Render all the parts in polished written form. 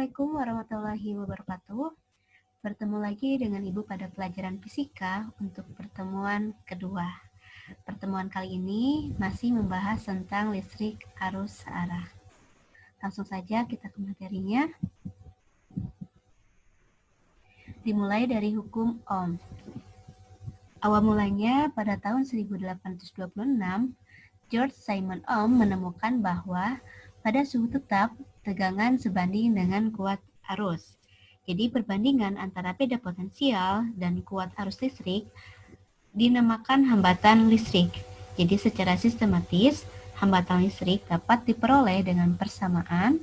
Assalamualaikum warahmatullahi wabarakatuh. Bertemu lagi dengan Ibu pada pelajaran fisika untuk pertemuan kedua. Pertemuan kali ini masih membahas tentang listrik arus searah. Langsung saja kita ke materinya. Dimulai dari hukum Ohm. Awal mulanya pada tahun 1826, George Simon Ohm menemukan bahwa pada suhu tetap, tegangan sebanding dengan kuat arus. Jadi perbandingan antara beda potensial dan kuat arus listrik dinamakan hambatan listrik. Jadi secara sistematis, hambatan listrik dapat diperoleh dengan persamaan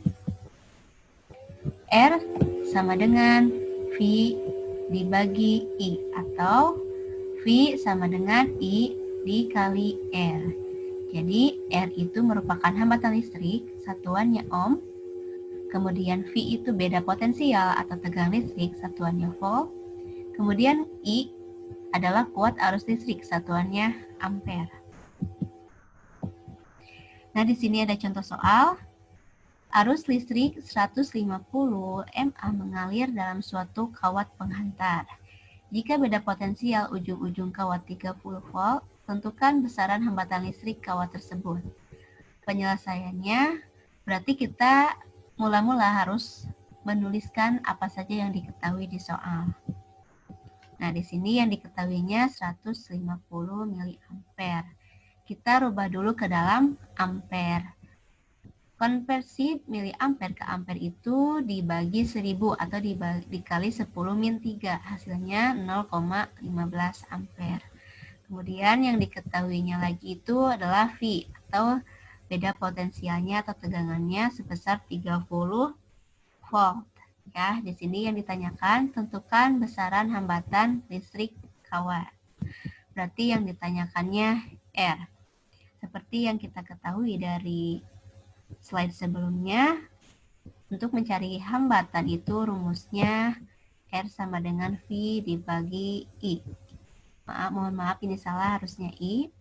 R sama dengan V dibagi I atau V sama dengan I dikali R. Jadi R itu merupakan hambatan listrik, satuannya ohm. Kemudian V itu beda potensial atau tegangan listrik, satuannya volt. Kemudian I adalah kuat arus listrik, satuannya ampere. Nah, di sini ada contoh soal. Arus listrik 150 mA mengalir dalam suatu kawat penghantar. Jika beda potensial ujung-ujung kawat 30 volt, tentukan besaran hambatan listrik kawat tersebut. Penyelesaiannya berarti kita mula-mula harus menuliskan apa saja yang diketahui di soal. Nah, di sini yang diketahuinya 150 mA. Kita rubah dulu ke dalam ampere. Konversi miliampere ke ampere itu dibagi 1000 atau dikali 10 min 3, hasilnya 0,15 ampere. Kemudian yang diketahuinya lagi itu adalah V atau beda potensialnya atau tegangannya sebesar 30 volt. Ya, di sini yang ditanyakan tentukan besaran hambatan listrik kawat. Berarti yang ditanyakannya R. Seperti yang kita ketahui dari slide sebelumnya, untuk mencari hambatan itu rumusnya R sama dengan V dibagi I. Mohon maaf ini salah, harusnya I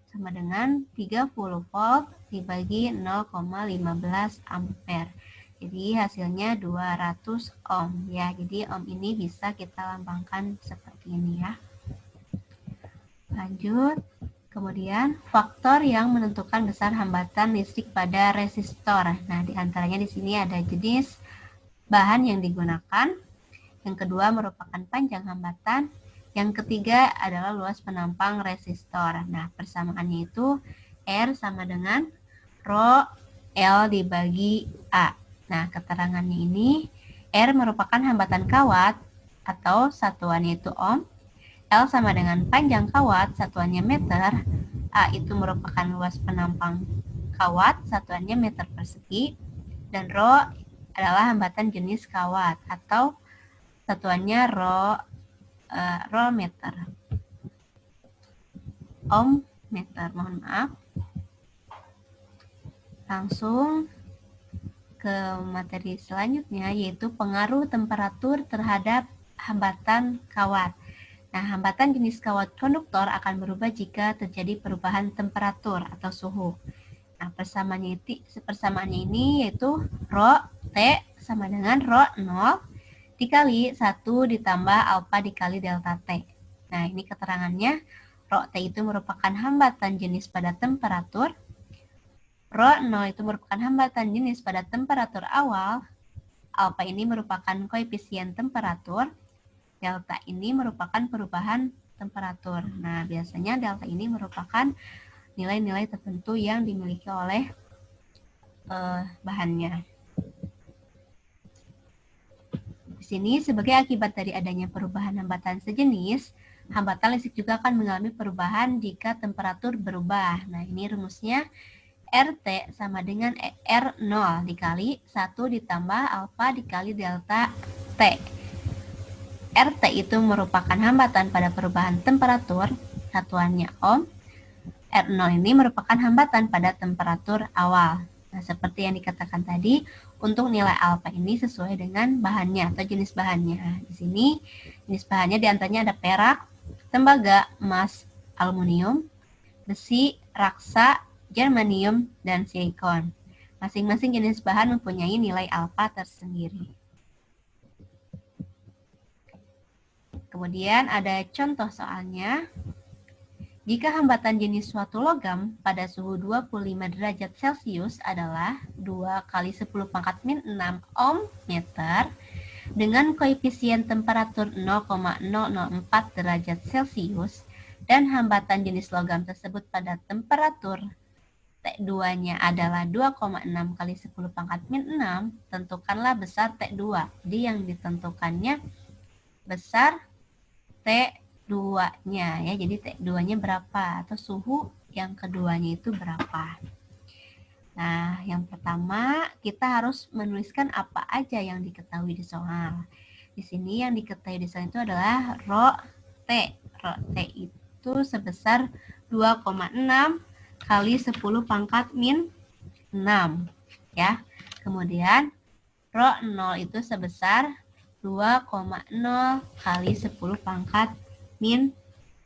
sama dengan 30 volt dibagi 0,15 ampere. Jadi hasilnya 200 ohm ya. Jadi ohm ini bisa kita lambangkan seperti ini ya. Lanjut. Kemudian faktor yang menentukan besar hambatan listrik pada resistor. Nah, di antaranya di sini ada jenis bahan yang digunakan. Yang kedua merupakan panjang hambatan. Yang ketiga adalah luas penampang resistor. Nah, persamaannya itu R sama dengan Rho L dibagi A. Nah, keterangannya ini R merupakan hambatan kawat atau satuannya itu ohm. L sama dengan panjang kawat, satuannya meter. A itu merupakan luas penampang kawat, satuannya meter persegi. Dan Rho adalah hambatan jenis kawat atau satuannya Rho meter. Ohm meter, mohon maaf. Langsung ke materi selanjutnya, yaitu pengaruh temperatur terhadap hambatan kawat. Nah, hambatan jenis kawat konduktor akan berubah jika terjadi perubahan temperatur atau suhu. Nah, persamaannya ini yaitu Rho T sama dengan Rho 0 dikali 1 ditambah alfa dikali delta T. Nah, ini keterangannya. Rho T itu merupakan hambatan jenis pada temperatur. Rho 0 itu merupakan hambatan jenis pada temperatur awal. Alfa ini merupakan koefisien temperatur. Delta ini merupakan perubahan temperatur. Nah, biasanya delta ini merupakan nilai-nilai tertentu yang dimiliki oleh bahannya. Di sini, sebagai akibat dari adanya perubahan hambatan sejenis, hambatan listrik juga akan mengalami perubahan jika temperatur berubah. Nah, ini rumusnya RT sama dengan R0 dikali 1 ditambah alfa dikali delta T. RT itu merupakan hambatan pada perubahan temperatur, satuannya ohm. R0 ini merupakan hambatan pada temperatur awal. Nah, seperti yang dikatakan tadi, untuk nilai alfa ini sesuai dengan bahannya atau jenis bahannya. Di sini jenis bahannya diantaranya ada perak, tembaga, emas, aluminium, besi, raksa, germanium, dan silikon. Masing-masing jenis bahan mempunyai nilai alfa tersendiri. Kemudian ada contoh soalnya. Jika hambatan jenis suatu logam pada suhu 25 derajat Celcius adalah 2 kali 10 pangkat min 6 ohm meter dengan koefisien temperatur 0,004 derajat Celcius dan hambatan jenis logam tersebut pada temperatur T2-nya adalah 2,6 kali 10 pangkat min 6, tentukanlah besar T2. Jadi yang ditentukannya besar T2-nya ya. Jadi T2-nya berapa atau suhu yang keduanya itu berapa. Nah, yang pertama kita harus menuliskan apa aja yang diketahui di soal. Di sini yang diketahui di soal itu adalah rho T. Rho T itu sebesar 2,6 kali 10 pangkat min 6 ya. Kemudian rho 0 itu sebesar 2,0 kali 10 pangkat min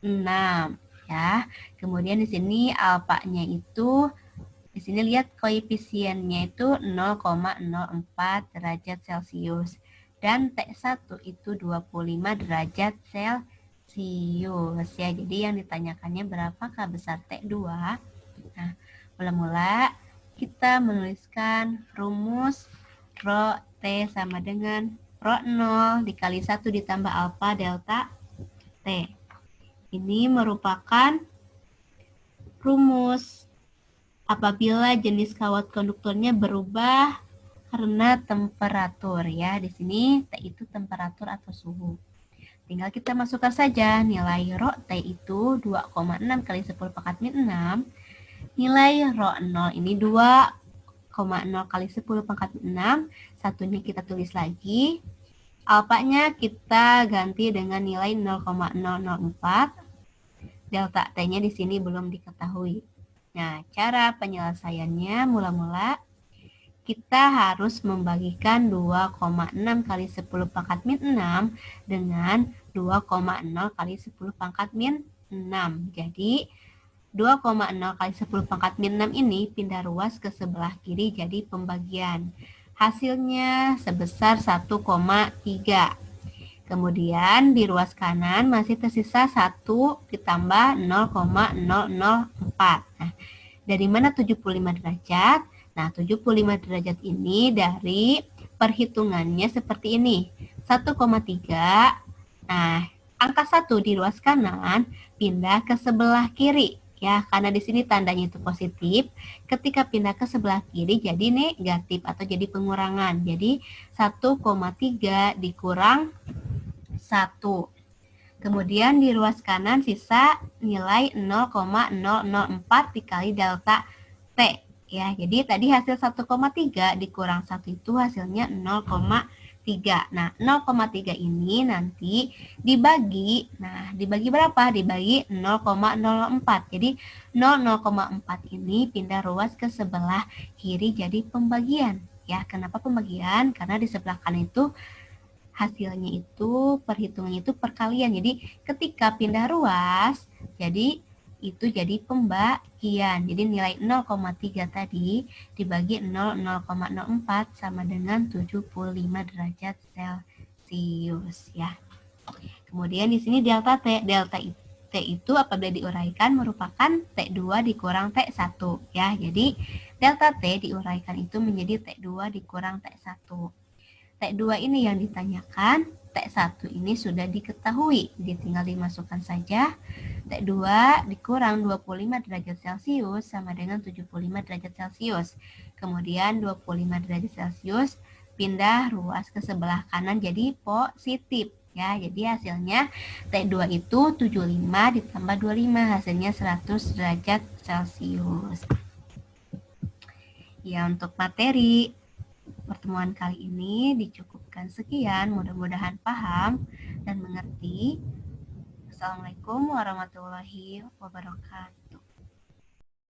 6 ya. Kemudian di sini alfanya itu di sini lihat koefisiennya itu 0,04 derajat Celcius dan T1 itu 25 derajat Celcius ya. Jadi yang ditanyakannya berapakah besar T2? Nah, mula-mula kita menuliskan rumus rho T sama dengan rho 0 dikali 1 ditambah alfa delta T. Ini merupakan rumus apabila jenis kawat konduktornya berubah karena temperatur ya. Di sini T itu temperatur atau suhu. Tinggal kita masukkan saja nilai rho T itu 2,6 kali 10 pangkat min 6. Nilai rho 0 ini 2,0 kali 10 pangkat min 6. Satunya kita tulis lagi. Alfanya kita ganti dengan nilai 0,004. Delta T-nya di sini belum diketahui. Nah, cara penyelesaiannya mula-mula kita harus membagikan 2,6 kali 10 pangkat min 6 dengan 2,0 kali 10 pangkat min 6. Jadi 2,0 kali 10 pangkat min 6 ini pindah ruas ke sebelah kiri jadi pembagian. Hasilnya sebesar 1,3. Kemudian di ruas kanan masih tersisa 1 ditambah 0,004. Nah, dari mana 75 derajat? Nah, 75 derajat ini dari perhitungannya seperti ini. 1,3. Nah, angka 1 di ruas kanan pindah ke sebelah kiri. Ya, karena di sini tandanya itu positif, ketika pindah ke sebelah kiri jadi negatif atau jadi pengurangan. Jadi 1,3 dikurang 1. Kemudian di ruas kanan sisa nilai 0,004 dikali delta T. Ya, jadi tadi hasil 1,3 dikurang 1 itu hasilnya 0,3. Nah, 0,3 ini nanti dibagi, dibagi berapa? Dibagi 0,04. Jadi 0,04 ini pindah ruas ke sebelah kiri jadi pembagian. Ya, kenapa pembagian? Karena di sebelah kanan itu hasilnya itu perhitungannya itu perkalian. Jadi ketika pindah ruas, jadi itu jadi pembagian. Jadi nilai 0,3 tadi dibagi 0,04 sama dengan 75 derajat Celcius ya. Kemudian di sini delta T. Delta T itu apabila diuraikan merupakan T2 dikurang T1 ya. Jadi delta T diuraikan itu menjadi T2 dikurang T1. T2 ini yang ditanyakan, T1 ini sudah diketahui, tinggal dimasukkan saja. T2 dikurang 25 derajat Celcius sama dengan 75 derajat Celcius. Kemudian 25 derajat Celcius pindah ruas ke sebelah kanan jadi positif. Ya, jadi hasilnya T2 itu 75 ditambah 25, hasilnya 100 derajat Celcius. Ya, untuk materi pertemuan kali ini dicukupkan sekian, mudah-mudahan paham dan mengerti. Assalamualaikum warahmatullahi wabarakatuh.